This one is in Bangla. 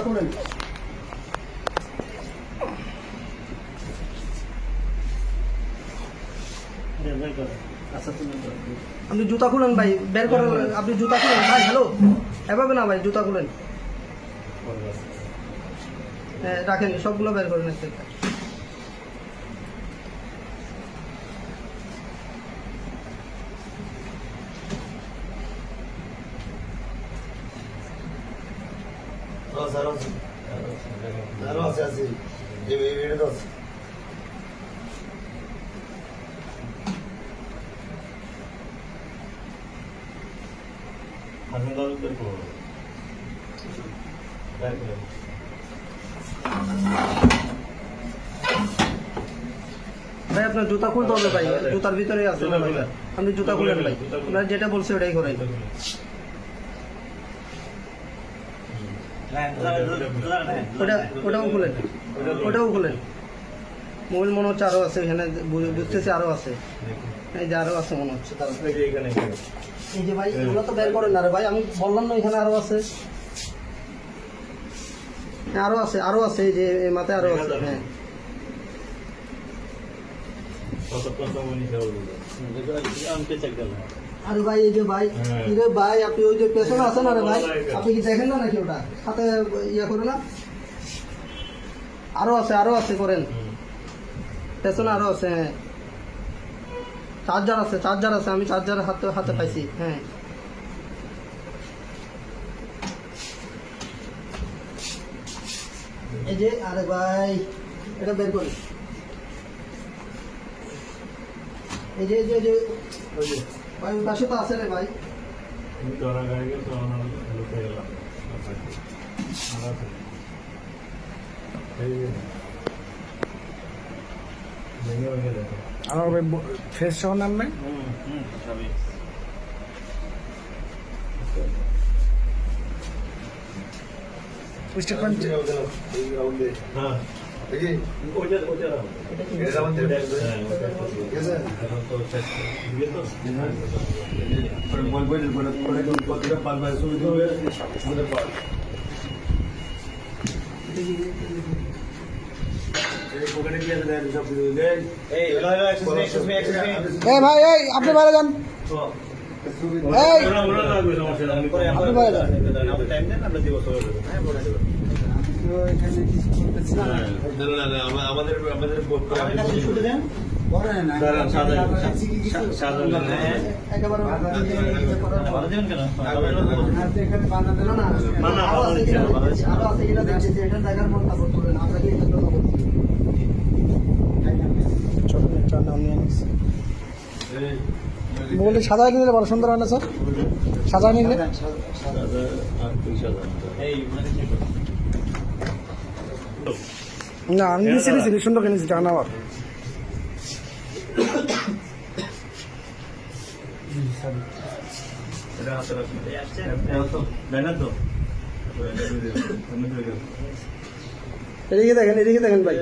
খুলেন। আপনি জুতা খুলেন ভাই, বের করেন। আপনি জুতা খুলেন ভাই। হ্যালো, এভাবে না ভাই, জুতা খুলেন। হ্যাঁ রাখেন, সবগুলো বের করেন একটা একটা। ভাই আপনার জুতা খুলতে হবে ভাই, জুতার ভিতরে আছে ভাই। আপনি জুতা খুলেন ভাই, আপনার যেটা বলছে ওটাই করাই। ওটাও খুলেন, ওটাও খুলেন। মোবাইল মনে হচ্ছে আরো আছে এখানে, বুঝতেছি আরো আছে। এই যে আরো আছে মনে হচ্ছে। এই যে ভাই এগুলো তো বের করেন না রে ভাই, আমি বললাম না এখানে আরো আছে। আরো আছে, আরো আছে, এই যে মাথায় আরো আছে। হ্যাঁ আরে ভাই এই যে ভাই, রে ভাই আপনি ওই যে পেছনে আছেন আরে ভাই, আপনি কি দেখেন না নাকি ওটা হাতে ইয়ে করে না? আরো আছে, আরো আছে করেন, পেছনে আরো আছে। হ্যাঁ চার্জার আছে, চার্জার আছে, আমি চার্জার হাতে হাতে পাইছি। হ্যাঁ এই যে, আরে ভাই এটা বের করি। এই যে যে যে ভাই ওই পাশে তো আছে রে ভাই। আমার ভাই ফ্রেশ সহ নাম নাই। ভাই এই আপনি বাইরে যান, আপনি বাইরে যান। বলে সাজায় নিলে বড় সুন্দর হয় না স্যার? সাজায় নিলে না, আমি নিচে নিয়েছি, সুন্দর কিনেছি টাকা নেওয়ার। এদিকে দেখেন, এদিকে দেখেন ভাই।